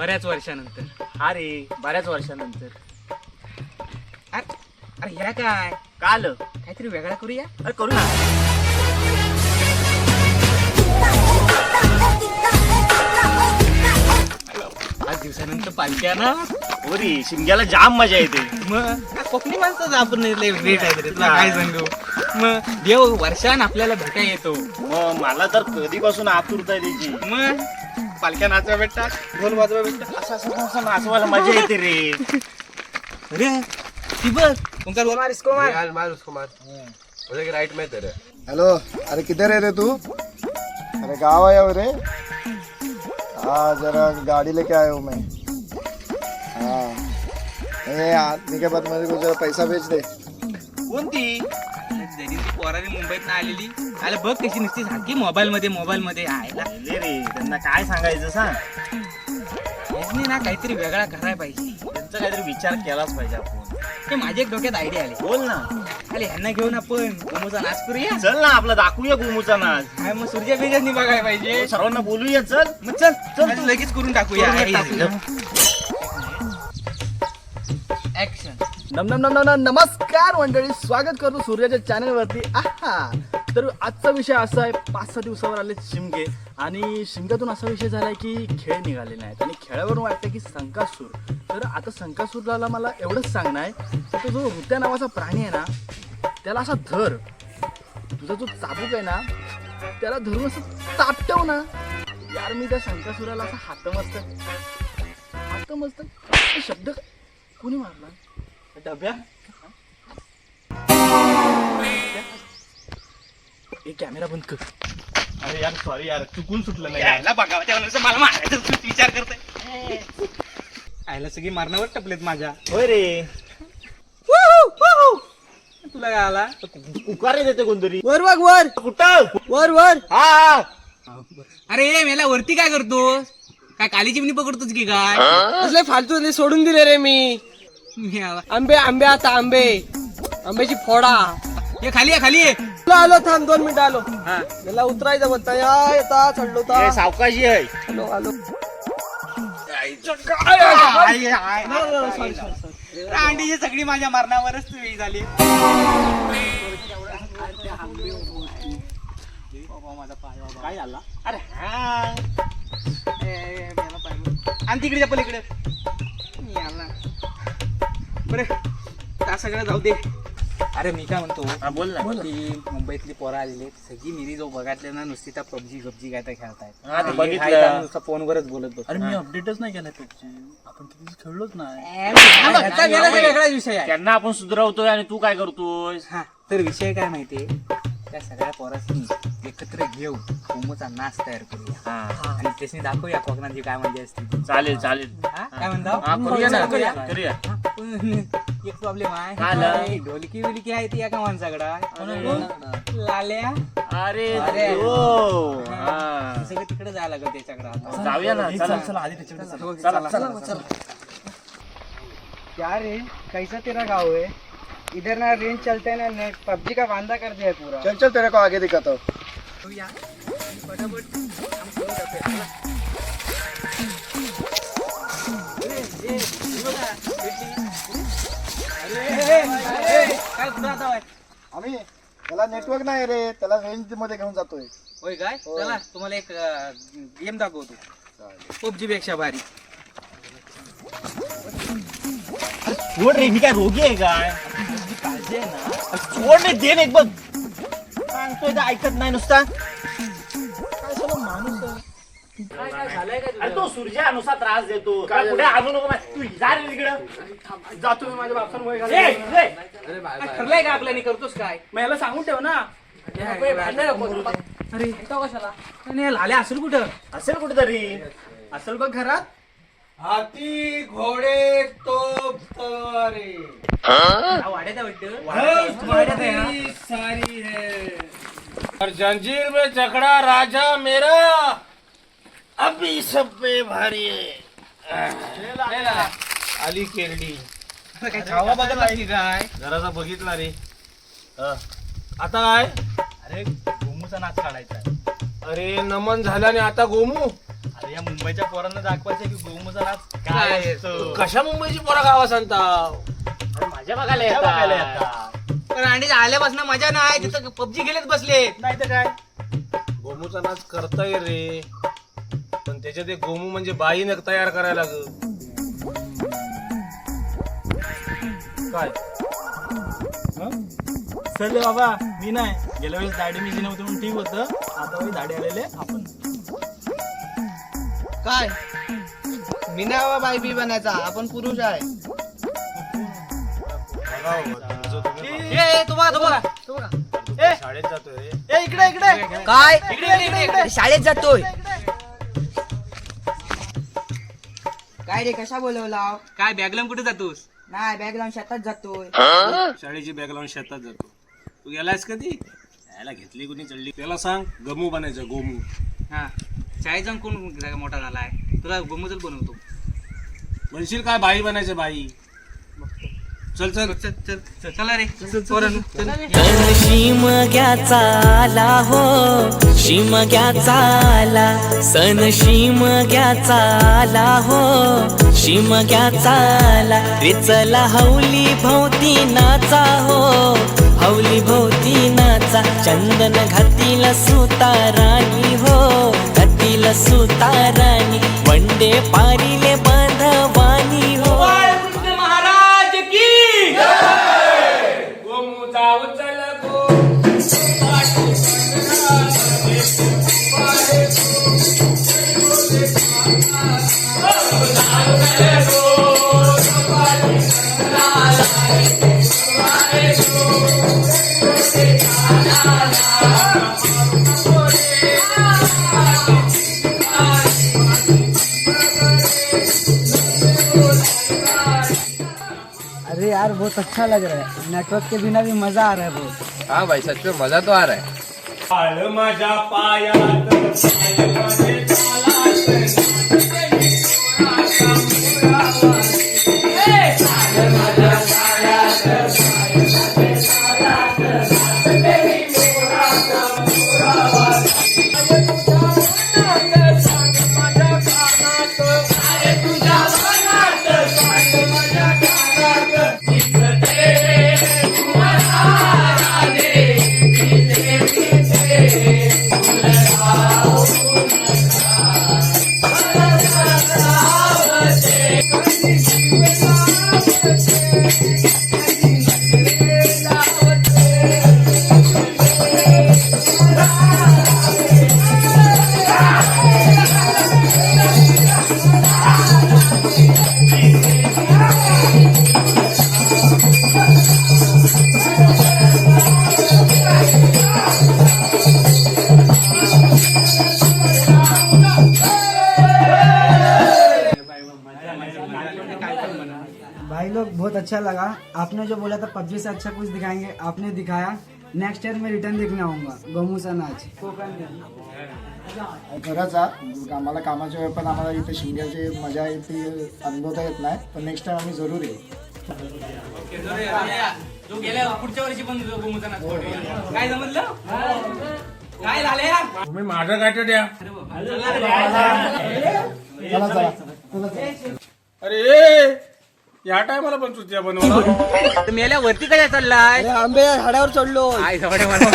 बऱ्याच वर्षानंतर. अरे बऱ्याच वर्षानंतर. अरे अरे ह्या काय काल काहीतरी वेगळा करूया. अरे करू ना. आज दिवसानंतर पालख्या ना. ओरी शिमग्याला जाम मजा येते. मग कोकणी माणसाचं आपण भेट आहे रे, तुला काय सांगू. मग देव वर्षान आपल्याला भेटा येतो. मग मला तर कधीपासून आतुरता आहे त्याची. मग पालख्या नाचवा भेटतात, ढोल वाजवा भेटतात. असं नाचवायला मजा येते रे. अरे ती बघ तुमचा बोल मार इसको मार. मार उसको मार मुझे राइट में तेरे. हेलो, अरे किधर है रे तू? अरे गाँव आया हो रे? हाँ जरा गाड़ी लेके आया हूँ मैं. हाँ नहीं आने के बाद मेरे को जरा पैसा भेज दे. कोणती जरी ती पोराने मुंबईत ना आलेली. आले बघ कशी नुसती सारखी मोबाईल मध्ये आयला. ले रे त्यांना काय सांगायचं सांग. यांनी ना काहीतरी वेगळा करायला पाहिजे. त्यांचा काहीतरी विचार केलाच पाहिजे आपण. ते माझ्या एक डोक्यात आयडिया आली. बोल ना. आले ह्यांना घेऊन आपण गोमूचा नाच करूया. चल ना आपला दाखवूया गोमूचा नाच. काय मग सूर्य बेजांनी बघायला पाहिजे. सर्वांना बोलूया. चल मग चल चल तू लगेच करून टाकूया. ऍक्शन. नमस्कार मंडळी, स्वागत करतो सूर्याच्या चॅनलवरती. आहा तर आजचा विषय असा आहे, 5-6 दिवसावर आले शिमगे. आणि शिमग्यातून असा विषय झाला आहे की खेळ निघाले नाहीत आणि खेळावरून वाटतं की संकासूर. तर आता संकासूरला मला एवढंच सांगणं आहे की तो जो हुत्या नावाचा प्राणी आहे ना, त्याला असा धर. तुझा जो चाबूक आहे ना त्याला धरून असं चापटव ना यार. मी त्या संकासुराला असा हातमस्त शब्द कोणी मारला? डब्या. एक कॅमेरा बंद कर. अरे यार सॉरी यार, चुकून सुटलं नाही. यायला बघावं त्यावेळेस मला मारायचं तू विचार करतोय. आयला सगळी मारणावर टपलेत माझ्या. होय रे. तुला काय आला? उकारे देते कोणतरी. वर बघ वर कुठं? वर वर. हा अरे मेला वरती काय करतोस? काय काली चिमणी पकडतोस की काय? असले फालतू सोडून दिले रे मी. मी आला. आंबे आता आंब्याची फोडा. ये खाली ये खाली ये. आलो थांब 2 मिनिटं आलो. मला उतरायचं बोलता येता चढलो हे सावकाशी आहे. आलो. अंडीची सगळी माझ्या मरणावरच तुम्ही झाली. काय झाला? अरे हा आणि तिकडे पलीकडे बरे त्या सगळं जाऊ दे. अरे मी काय म्हणतो, हा, बोल ना. ती मुंबईतली पोरं आलेली सगळी मिरी जो बघातले ना नुसती त्या पबजी गबजी काय तर खेळतायत. हा, ते बघितलं. नुसतं फोनवरच बोलत बघ. अरे मी अपडेटच नाही केला त्याची. आपण कधीच खेळलोच नाही. वेगळा विषय आहे. त्यांना आपण सुधरवतोय आणि तू काय करतोय? हा तर विषय काय माहितीये, त्या सगळ्या पोरांनी एकत्र घेऊन गोमूचा नाच तयार करूया आणि त्याने दाखवूया कोकणाची काय मजा असते. चालेल चालेल. हा, काय म्हणता? हा, करूया ना. करूया. करूया. पण एक प्रॉब्लेम आहे. काय आलं? ढोलकी बिलकी आहे ती एका माणसाकडे लाल्या. अरे अरे. हो. हे हा. सगळं तिकडे जायला लागलं त्याच्याकडे आता. जाऊया ना. चला चला आधी त्याच्याकडे चला. हो, चला, चला, चला. क्या रे, कैसा तेरा गाँव है? इधर ना रेंज चलते है ना नेट, पबजी का वांदा कर दिया है पूरा. चल चल तेरे को आगे दिखाता हूँ. काय कुठं आता होय? आम्ही त्याला नेटवर्क नाही रे, त्याला रेंज मध्ये घेऊन जातोय. होय काय? चला तुम्हाला एक गेम दाखवतो. पबजी पेक्षा भारी. सोड रे, मी काय रोगी आहे काय? काळजी आहे ना. सोड रे, दे ना एक बघ. सांगतोय तर ऐकत नाही नुसता. काय सगळं माणूस आहे. अरे तो सूर्या नुसता त्रास देतो. काय कुठे आणू नको. तू जा रे तिकडं. जातो मी माझ्या बापांमुळे. ए, ए. काय ठरलंय का आपल्याने करतोस काय? मग याला सांगून ठेव ना. अरे कशाला? नाही लाल्या असेल कुठं? असेल कुठेतरी. असेल बघ घरात. हाती घोडे तोप तलवारी वाड्यात आहे वाटतं. वाड्यात आहे ना? सारी है और जंजीर में जकड़ा राजा मेरा अभी सब पे भारी है. आली केरडी. काय छावा बघत की काय? जरासा बघितला रे. आता काय? अरे गोमूचा नाच काढायचा आहे. अरे नमन झाल्याने आता गोमू. अरे या मुंबईच्या पोरांना दाखवायचं की गोमूचा नाच काय असतो. कशा मुंबईची पोरा गावा सांगता अरे माझ्या बघायला त्या बघायला येतात येतात. पण अंडी आल्यापासून मजा नाही तिथं पबजी खेळत बसले. नाही तर काय गोमूचा नाच करताय रे, पण त्याच्यात एक गोमू म्हणजे बाई नक तयार करायला लागत. काय चल बाबा मी नाही गेल्या वेळेस दाढी मिशी नव्हती म्हणून ठीक होतं. आता वेळी दाढी आलेले आपण. काय मी नाही बाबा बाई बी बनायचा, आपण पुरुष आहे. बघा बाबा, तुमचं तुम्ही ए तू बघा ए शाळेत जातोय रे. ए इकडे इकडे काय इकडे शाळेत जातोय. काय रे कशा बोलवला? काय बॅगलम कुठे जातोस? नाही बॅग लावून शेतात जातोय. शाळेची बॅग लावून शेतात जातो. तू गेलायस कधी? याला घेतली कुणी चढली? त्याला सांग गमू बनायचं गोमू. हा शाळेत जाऊन कोण मोठा झालाय? तुला गोमूजल बनवतो. म्हणशील काय बाई बनायचं बाई. चल चल चल चल चल चला रे पोरांनो, चल. सण शिमग्याचा आला हो, शिमग्याचा आला. सण शिमग्याचा आला हो, शिमग्याचा आला. रे चला हौली भोवती नाचा हो, हौली भोवती नाचा. चंदन घातील सुताराणी हो, घातील सुताराणी. वंडे पारिले बांधवानी हो. अरे यार बहुत अच्छा लग रहा है, नेटवर्क के बिना भी मजा आ रहा है बहुत. हाँ भाई सच में मजा तो आ रहा है. माझ्या पायात भाई लोग बहुत अच्छा लगा. आपने जो बोला था पबजी से अच्छा कुछ दिखाएंगे, आपने दिखाया. नेक्स्ट ईयर में रिटर्न देखने आऊंगा गोमूचा नाच. खरंच आम्हाला कामाच्या वेळ पण आम्हाला इथे शिमग्याची मजा येते अनुभवता येत नाही, पण नेक्स्ट टाइम आम्ही जरूर येऊ. तू गेल्या पुढच्या वर्षी पण गोमूचा नाच करूया. काय जमलं? काय झालं यार? तुम्ही माझं काय द्या. अरे या टायमाला पण चुत्या बनवला. मेल्या वरती काय चाललाय? आंबे झाडावर चढलो. काय जवळ मला